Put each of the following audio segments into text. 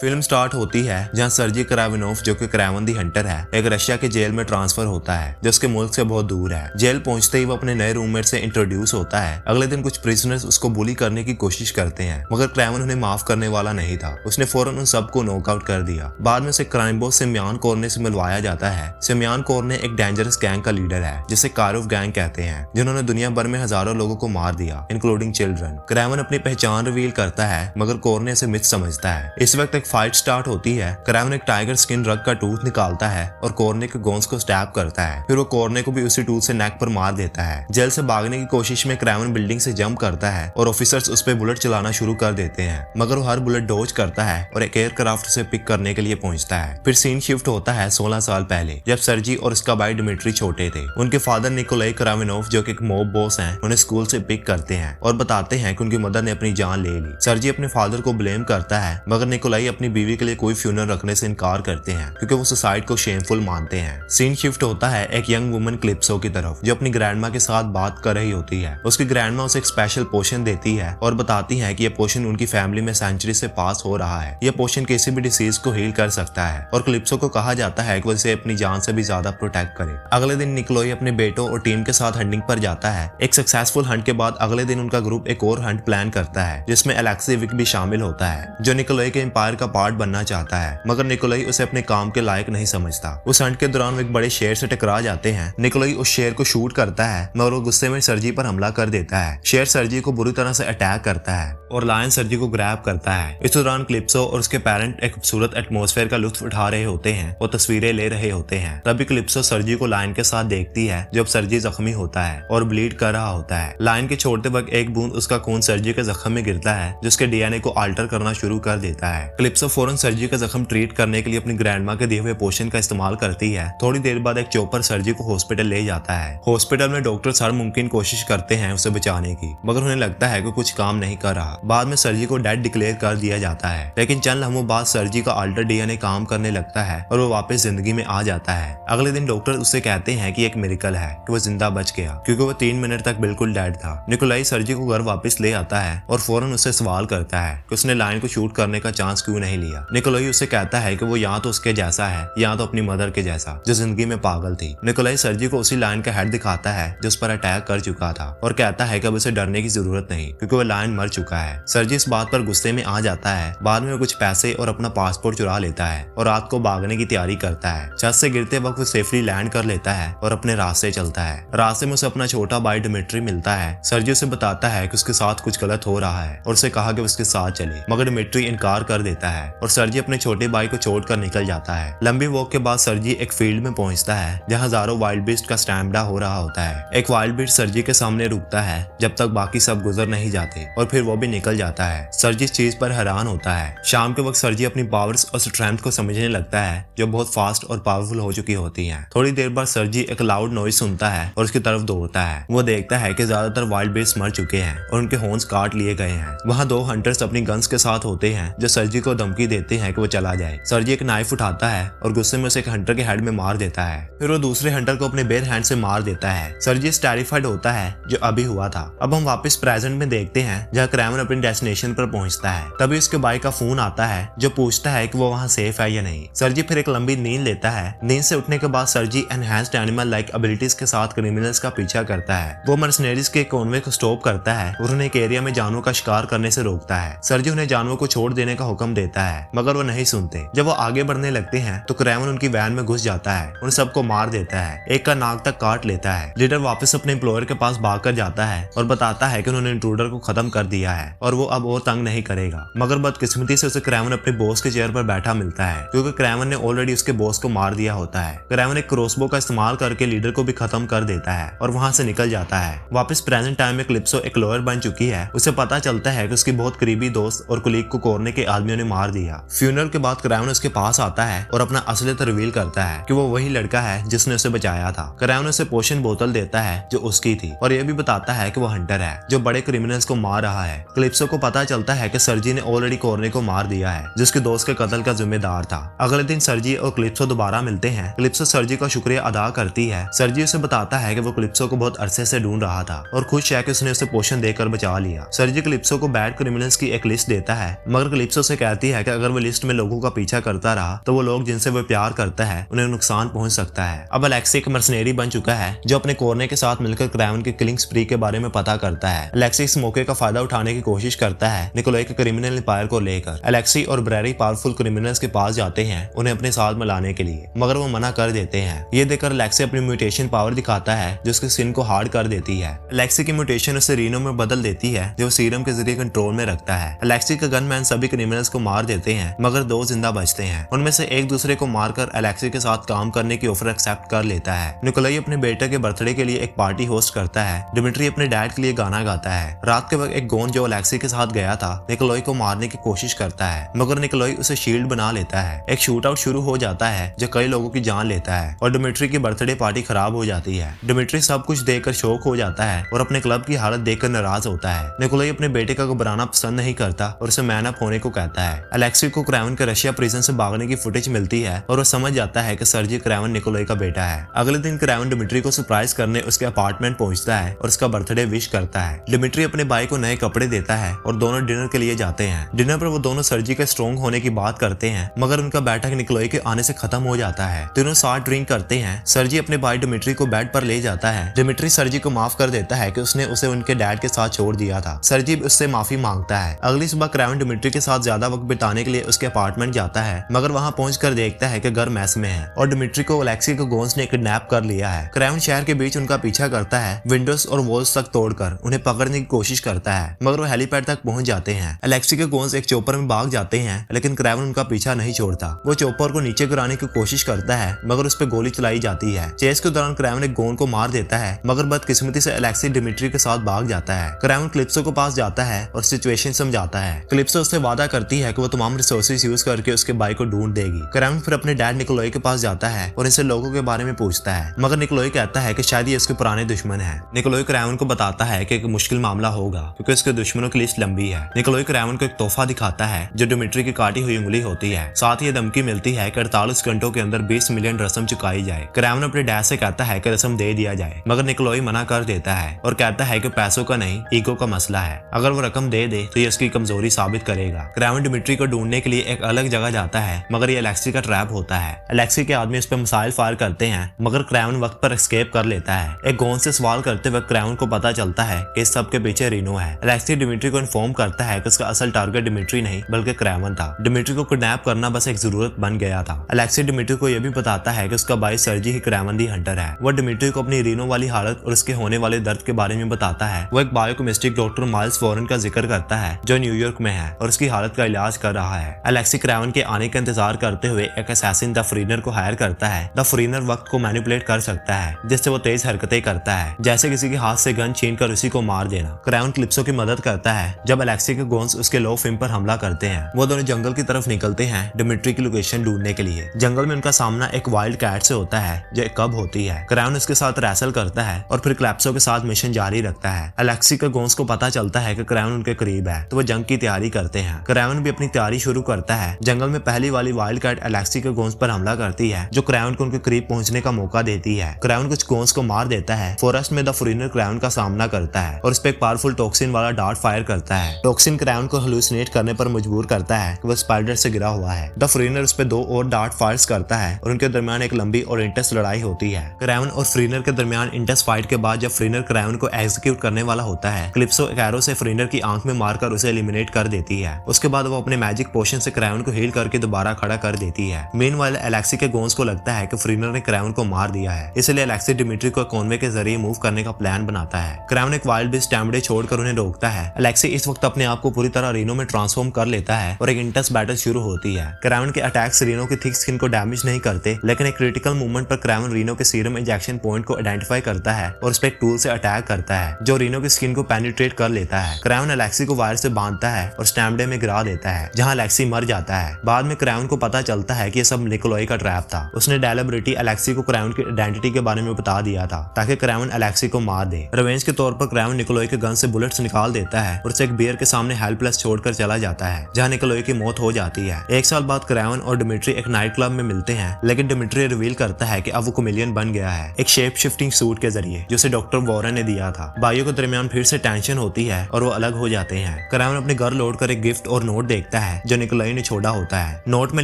Film start होती है जहां सर्जी कराविनोफ जो कि क्रावन दी हंटर है एक रशिया के जेल में ट्रांसफर होता है जो उसके मुल्क से बहुत दूर है। जेल पहुंचते ही वो अपने नए रूममेट से इंट्रोड्यूस होता है। अगले दिन कुछ प्रिजनर्स उसको बुली करने की कोशिश करते हैं मगर क्रावन उन्हें माफ करने वाला नहीं था। उसने फौरन उन सबको नॉकआउट कर दिया। बाद में उसे क्राइम बॉस सिम्यान कोर्ने से मिलवाया जाता है। सिम्यान कोर्ने एक डेंजरस गैंग का लीडर है जिसे कारोव गैंग कहते हैं, जिन्होंने दुनिया भर में हजारों लोगों को मार दिया इंक्लूडिंग चिल्ड्रन। क्रावन अपनी पहचान रिवील करता है मगर कोर्ने इसे मिथ समझता है। इस वक्त एक फाइट स्टार्ट होती है। क्रावन एक टाइगर स्किन रग का टूथ निकालता है और कोर्ने के गोंस को स्टैब करता है। फिर वो कोर्ने को भी उसी टूथ से नेक पर मार देता है। जेल से भागने की कोशिश में क्रावन बिल्डिंग से जंप करता है और ऑफिसर्स उस पर बुलेट चलाना शुरू कर देते हैं मगर वो हर बुलेट डॉज करता है और एक एयरक्राफ्ट से पिक करने के लिए पहुंचता है। फिर सीन शिफ्ट होता है 16 साल पहले जब सर्जी और उसका भाई डिमिट्री छोटे थे। उनके फादर निकोलाई कराविनोफ जो कि एक मॉब बॉस हैं उन्हें स्कूल से पिक करते हैं और बताते हैं कि उनकी मदर ने अपनी जान ले ली। सर्जी अपने फादर को ब्लेम करता है मगर निकोलाई अपनी बीवी के लिए कोई फ्यूनरल रखने से इनकार करते हैं क्योंकि वो सुसाइड को शेमफुल मानते हैं। सीन शिफ्ट होता है एक यंग वुमन क्लिप्सो की तरफ जो अपनी ग्रैंडमा के साथ बात कर रही होती है। उसकी ग्रैंडमा उसे एक स्पेशल पोशन देती है और बताती है कि यह पोशन उनकी फैमिली में सेंचुरी से पास हो रहा है। यह पोशन किसी भी डिसीज को हील कर सकता है और क्लिप्सो को कहा जाता है कि वो इसे अपनी जान से भी ज्यादा प्रोटेक्ट करे। अगले दिन निकोलाई अपने बेटों और टीम के साथ हंटिंग पर जाता है। एक सक्सेसफुल हंट के बाद अगले दिन उनका ग्रुप एक और हंट प्लान करता है जिसमें एलेक्सी विक भी शामिल होता है जो निकोलाई के एम्पायर का पार्ट बनना चाहता है मगर निकोलाई उसे अपने काम के लायक नहीं समझता। उस हंट के दौरान वो एक बड़े शेर से टकरा जाते हैं। निकोलाई उस शेर को शूट करता है मगर वो गुस्से में सर्जी पर हमला कर देता है। शेर सर्जी को बुरी तरह से अटैक करता है और लायन सर्जी को ग्रैब करता है। इस दौरान क्लिप्सो और उसके पेरेंट एक खूबसूरत एटमॉस्फेयर का लुत्फ उठा रहे होते हैं और तस्वीरें ले रहे होते हैं। तभी क्लिप्सो सर्जी को लायन के साथ देखती है जब सर्जी जख्मी होता है और ब्लीड कर रहा होता है। लायन के छोड़ते वक्त एक बूंद उसका खून सर्जी के जख्म में गिरता है जिसके डीएनए को अल्टर करना शुरू कर देता है। क्लिप्सो फौरन सर्जी का जख्म ट्रीट करने के लिए अपनी ग्रैंडमा के दिए हुए पोशन का इस्तेमाल करती है। थोड़ी देर बाद एक चॉपर सर्जी को हॉस्पिटल ले जाता है। हॉस्पिटल में डॉक्टर हर मुमकिन कोशिश करते हैं उसे बचाने की मगर उन्हें लगता है कि कुछ काम नहीं कर रहा। बाद में सर्जी को डेड डिक्लेयर कर दिया जाता है लेकिन चंद लम्हों बाद सर्जी का अल्टर डीएनए काम करने लगता है और वो वापस जिंदगी में आ जाता है। अगले दिन डॉक्टर उससे कहते हैं कि एक मिरेकल है कि वो जिंदा बच गया क्योंकि वो 3 मिनट तक बिल्कुल डेड था। निकोलाई सर्जी को घर वापस ले आता है और फौरन उससे सवाल करता है कि उसने लायन को शूट करने का चांस क्यों नहीं लिया। निकोलाई उससे कहता है कि वो या तो उसके जैसा है या तो अपनी मदर के जैसा जो जिंदगी में पागल थी। निकोलाई सर्जी को उसी लायन का हेड दिखाता है जो उस पर अटैक कर चुका था और कहता है कि अब उसे डरने की जरूरत नहीं क्योंकि वो लायन मर चुका है। सर्जी इस बात पर गुस्से में आ जाता है। बाद में वो कुछ पैसे और अपना पासपोर्ट चुरा लेता है और रात को भागने की तैयारी करता है। छत से गिरते वक्त वो सेफली लैंड कर लेता है और अपने रास्ते चलता है। रास्ते में उसे अपना छोटा भाई डिमिट्री मिलता है। सर्जी उसे बताता है कि उसके साथ कुछ गलत हो रहा है और उसे कहा कि उसके साथ चले मगर डिमिट्री इनकार कर देता है और सर्जी अपने छोटे भाई को छोड़कर निकल जाता है। लंबी वॉक के बाद सर्जी एक फील्ड में पहुंचता है जहां हजारों वाइल्ड बीस्ट का स्टैम्पडा हो रहा होता है। एक वाइल्ड बीस्ट सर्जी के सामने रुकता है जब तक बाकी सब गुजर नहीं जाते और फिर वो भी निकल जाता है। सर्जी इस चीज पर हैरान होता है। शाम के वक्त सर्जी अपनी पावर्स और स्ट्रेंथ को समझने लगता है जो बहुत फास्ट और पावरफुल हो चुकी होती हैं। थोड़ी देर बाद सर्जी एक लाउड नॉइज सुनता है और उसकी तरफ दौड़ता है। वो देखता है कि ज्यादातर वाइल्ड बीस्ट मर चुके हैं और उनके हॉर्न्स काट लिए गए हैं। वहाँ 2 हंटर्स अपनी गन्स के साथ होते हैं जो सर्जी को धमकी देते हैं कि वो चला जाए। सर्जी एक नाइफ उठाता है और गुस्से में उसे एक हंटर के हेड में मार देता है। फिर वो दूसरे हंटर को अपने बेर हैंड से मार देता है। सर्जी टेरिफाइड होता है जो अभी हुआ था। अब हम वापस प्रेजेंट में देखते हैं जहाँ क्रावन अपनी डेस्टिनेशन पर पहुंचता है। तभी उसके भाई का फोन आता है जो पूछता है कि वो वहाँ सेफ है या नहीं। सर्जी फिर एक लंबी नींद लेता है। नींद से उठने के बाद सर्जी एनहांस्ड एनिमल लाइक एबिलिटीज के साथ क्रिमिनल्स का पीछा करता है। वो मर्सनरीज के कॉन्वे को स्टॉप करता है और उन्हें एक एरिया में जानवरों का शिकार करने से रोकता है। सर्जी उन्हें जानवरों को छोड़ देने का हुक्म देता है मगर वो नहीं सुनते। जब वो आगे बढ़ने लगते हैं तो क्रावन उनकी वैन में घुस जाता है, उन सबको मार देता है, एक का नाक तक काट लेता है। लीडर वापस अपने एम्प्लॉयर के पास भागकर जाता है और बताता है कि उन्होंने इंट्रूडर को खत्म कर दिया है और वो अब और तंग नहीं करेगा। मगर बदकिस्मती से उसे क्रावन अपने बॉस के चेयर पर बैठा मिलता है क्योंकि क्रावन ने ऑलरेडी उसके बॉस को मार दिया होता है। क्रावन एक क्रॉसबो का इस्तेमाल करके लीडर को भी खत्म कर देता है और वहां से निकल जाता है। वापस प्रेजेंट टाइम में क्लिप्सो एक लॉयर बन चुकी है। उसे पता चलता है कि उसकी बहुत करीबी दोस्त और कुलीग को कोरने के आदमियों ने मार दिया। फ्यूनरल के बाद क्रावन उसके पास आता है और अपना असलियत रिवील करता है कि वो वही लड़का है जिसने उसे बचाया था। क्रावन उसे पोशन बोतल देता है जो उसकी थी और यह भी बताता है कि वो हंटर है जो बड़े क्रिमिनल्स को मार रहा है। क्लिप्सो को पता चलता है कि सर्जी ने ऑलरेडी कोरने को मार दिया है जिसके दोस्त के कत्ल का जिम्मेदार था। अगले दिन सर्जी और क्लिप्सो दोबारा मिलते हैं। क्लिप्सो सर्जी का शुक्रिया अदा करती है। सर्जी उसे बताता है कि वो क्लिप्सो को बहुत अरसे से ढूंढ रहा था और खुश है कि उसने उसे पोशन देकर बचा लिया। सर्जी क्लिप्सो को बैड क्रिमिनल्स की एक लिस्ट देता है मगर क्लिप्सो से कहती कहती है कि अगर वो लिस्ट में लोगों का पीछा करता रहा तो वो लोग जिनसे वो प्यार करता है उन्हें नुकसान पहुंच सकता है। अब अलेक्सी एक मर्सनेरी बन चुका है जो अपने कोरने के साथ मिलकर क्रावन की किलिंग स्प्री के बारे में पता करता है। अलेक्सी इस मौके का फायदा उठाने की कोशिश करता है निकोलाई के क्रिमिनल एम्पायर को लेकर। अलेक्सी और ब्रैरी पावरफुल क्रिमिनल्स के पास जाते हैं उन्हें अपने साथ मिलाने के लिए, मगर वो मना कर देते हैं। ये देखकर अलेक्सी अपनी म्यूटेशन पावर दिखाता है जो उसकी स्किन को हार्ड कर देती है। अलेक्सी की म्यूटेशन उसे रीनो में बदल देती है जो सीरम के जरिए कंट्रोल में रखता है। अलेक्सी का गनमैन सभी क्रिमिनल्स को मार देते हैं मगर 2 जिंदा बचते हैं। उनमें से एक दूसरे को मारकर अलेक्सी के साथ काम करने की ऑफर एक्सेप्ट कर लेता है। निकोलाई अपने बेटे के बर्थडे के लिए एक पार्टी होस्ट करता है। डिमिट्री अपने डैड के लिए गाना गाता है। रात के वक्त एक गोंड जो अलेक्सी के साथ गया था निकोलाई को मारने की कोशिश करता है मगर निकोलाई उसे शील्ड बना लेता है। एक शूट आउट शुरू हो जाता है जो कई लोगों की जान लेता है और डिमिट्री की बर्थडे पार्टी खराब हो जाती है। डिमिट्री सब कुछ देखकर शौक हो जाता है और अपने क्लब की हालत देखकर नाराज होता है। निकोलाई अपने बेटे का घबराना पसंद नहीं करता और उसे मैन अप होने को कहता है। अलेक्सी को क्रावन के रशिया प्रिजन से भागने की फुटेज मिलती है और वो समझ जाता है कि सर्जी क्रावन निकोलाई का बेटा है। अगले दिन क्रावन डिमिट्री को सरप्राइज करने उसके अपार्टमेंट पहुंचता है और उसका बर्थडे विश करता है। डिमिट्री अपने भाई को नए कपड़े देता है और दोनों डिनर के लिए जाते हैं। डिनर पर वो दोनों सर्जी के स्ट्रॉन्ग होने की बात करते हैं मगर उनका बैठक निकोलाई के आने से खत्म हो जाता है। तीनों साथ ड्रिंक करते हैं। सर्जी अपने भाई डिमिट्री को बेड पर ले जाता है। डिमिट्री सर्जी को माफ कर देता है कि उसने उसे उनके डैड के साथ छोड़ दिया था। सर्जी उससे माफी मांगता है। अगली सुबह क्रावन डिमिट्री के साथ ज्यादा वक्त बिताने के लिए उसके अपार्टमेंट जाता है मगर वहां पहुंचकर देखता है कि घर मैस में है और डिमिट्री को अलेक्सी को गोन्स ने किडनैप कर लिया है। क्रावन शहर के बीच उनका पीछा करता है, विंडोज और वॉल्स तक तोड़कर उन्हें पकड़ने की कोशिश करता है मगर वो हेलीपैड तक पहुंच जाते हैं। अलेक्सी के गोन्स एक चॉपर में भाग जाते हैं लेकिन क्रावन उनका पीछा नहीं छोड़ता। वो चॉपर को नीचे गिराने की कोशिश करता है मगर उस पर गोली चलाई जाती है। चेस के दौरान क्रावन एक गोन को मार देता है मगर बदकिस्मती से अलेक्सी डिमिट्री के साथ भाग जाता है। क्रावन क्लिप्सो के पास जाता है और सिचुएशन समझाता है। क्लिप्सो उससे वादा करती है कि वो तमाम रिसोर्सेज यूज करके उसके भाई को ढूंढ देगी। क्रावन फिर अपने डैड निकोलाई के पास जाता है और इनसे लोगों के बारे में पूछता है मगर निकोलाई कहता है कि शायद ये उसके पुराने दुश्मन है। निकोलाई क्रावन को बताता है कि एक मुश्किल मामला होगा क्योंकि उसके दुश्मनों की लिस्ट लंबी है। निकोलाई क्रावन को एक तोहफा दिखाता है जो डिमिट्री की काटी हुई उंगली होती है। साथ ही धमकी मिलती है कि 48 घंटों के अंदर 20 मिलियन रस्म चुकाई जाए। क्रावन अपने डैड से कहता है कि रस्म दे दिया जाए मगर निकोलाई मना कर देता है और कहता है कि पैसों का नहीं ईगो का मसला है। अगर वो रकम दे दे तो ये उसकी कमजोरी साबित करेगा। क्रावन डिमिट्री को ढूंढने के लिए एक अलग जगह जाता है मगर ये अलेक्सी का ट्रैप होता है। अलेक्सी के आदमी उस पर मिसाइल फायर करते हैं मगर क्रावन वक्त पर एस्केप कर लेता है। एक गोंद से सवाल करते वक्त क्रावन को पता चलता है कि इस सब के पीछे रीनो है। अलेक्सी डिमिट्री को इन्फॉर्म करता है कि उसका असल टारगेट डिमिट्री नहीं बल्कि क्रावन था। डिमिट्री को किडनैप करना बस एक जरूरत बन गया था। अलेक्सी डिमिट्री को यह भी बताता है कि उसका भाई सर्जी ही क्रावन दी हंटर है। वो डिमिट्री को अपनी रीनो वाली हालत और उसके होने वाले दर्द के बारे में बताता है। वो एक बायोकेमिस्ट्रिक डॉक्टर माइल्स वॉरेन का जिक्र करता है जो न्यूयॉर्क में है और उसकी हालत का इलाज कर रहा है। अलेक्सी क्रावन के आने का इंतजार करते हुए एक असैसिन द फ्रीनर को हायर करता है। द फ्रीनर वक्त को मैनिपुलेट कर सकता है जिससे वो तेज हरकतें करता है जैसे किसी के हाथ से गन छीन कर उसी को मार देना। क्रावन क्लिप्सो की मदद करता है जब अलेक्सी के गोन्स उसके लो फिम पर हमला करते हैं। वो दोनों जंगल की तरफ निकलते हैं डिमिट्री की लोकेशन ढूंढने के लिए। जंगल में उनका सामना एक वाइल्ड कैट से होता है जो एक कब होती है। क्रावन उसके साथ रैसल करता है और फिर क्लिप्सो के साथ मिशन जारी रखता है। अलेक्सी के गोन्स को पता चलता है कि क्रावन उनके करीब है तो वो जंग की तैयारी करते हैं। क्रावन भी अपनी तैयारी शुरू करता है। जंगल में पहली वाली वाइल्ड कैट अलेक्सी के गोन्स पर हमला करती है जो क्रावन को उनके करीब पहुंचने का मौका देती है। क्रावन कुछ गोन्स को मार देता है। फॉरेस्ट में द फ्रीनर क्रावन का सामना करता है और उस पर एक पावरफुल टॉक्सिन वाला डार्ट फायर करता है। टॉक्सिन क्रावन को हेलुसिनेट करने पर मजबूर करता है कि वो स्पाइडर से गिरा हुआ है। द फ्रीनर उस पर 2 और डार्ट फायर्स करता है और उनके दरमियान एक लंबी और इंटेंस लड़ाई होती है। क्रावन और फ्रीनर के दरमियान इंटेंस फाइट के बाद जब फ्रीनर क्रावन को एग्जीक्यूट करने वाला होता है क्लिप्सो एक एरो से फ्रीनर की आंख में मारकर उसे एलिमिनेट कर देती है। उसके बाद वो अपने मैजिक पोशन से क्रावन को हील करके दोबारा खड़ा कर देती है। मीनवाइल अलेक्सी के गोन्स को लगता है कि फ्रीनर ने क्रावन को मार दिया है इसलिए अलेक्सी डिमिट्री को कॉन्वे के जरिए मूव करने का प्लान बनाता है। क्रावन एक वाइल्ड बीस्ट स्टैम्बडे छोड़कर उन्हें रोकता है। अलेक्सी इस वक्त अपने आप को पूरी तरह रीनो में ट्रांसफॉर्म कर लेता है और एक इंटेंस बैटल शुरू होती है। क्रावन के अटैक्स रीनो की थिक स्किन को डैमेज नहीं करते लेकिन एक क्रिटिकल मूवमेंट पर क्रावन रीनो के सीरम इंजेक्शन पॉइंट को आइडेंटिफाई करता है और उस पर एक टूल से अटैक करता है जो रीनो की स्किन को पेनिट्रेट कर लेता है। क्रावन अलेक्सी को वायर से बांधता है और स्टैम्बडे में गिरा देता है जहां अलेक्सी मर जाता है। बाद में क्रावन को पता चलता है कि यह सब निकोलाई का ट्रैप था। उसने डेलिबरेटली अलेक्सी को क्रावन की आइडेंटिटी के बारे में बता दिया था ताकि क्रावन अलेक्सी को मार दे। रिवेंज के तौर पर क्रावन निकोलाई के गन से बुलेट्स निकाल देता है और उसे एक बियर के सामने हेल्पलेस छोड़कर चला जाता है जहां निकोलाई की मौत हो जाती है। 1 साल बाद क्रावन और डिमिट्री एक नाइट क्लब में मिलते हैं लेकिन डिमिट्री रिवील करता है कि अब वो कोमिलियन बन गया है एक शेप शिफ्टिंग सूट के जरिए जो उसे डॉक्टर वॉरेन ने दिया था। भाइयों के दरमियान फिर से टेंशन होती है और वो अलग हो जाते हैं। क्रावन अपने घर लौटकर एक गिफ्ट और नोट देखता देखता है जो निकोलाई ने छोड़ा होता है। नोट में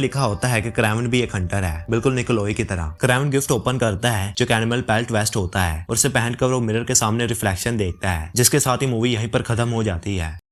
लिखा होता है कि क्रेवन भी एक हंटर है, बिल्कुल निकोलाई की तरह। क्रेवन गिफ्ट ओपन करता है जो कैनिमल पेल्ट वेस्ट होता है और उसे पहनकर वो मिरर के सामने रिफ्लेक्शन देखता है, जिसके साथ ही मूवी यहीं पर खत्म हो जाती है।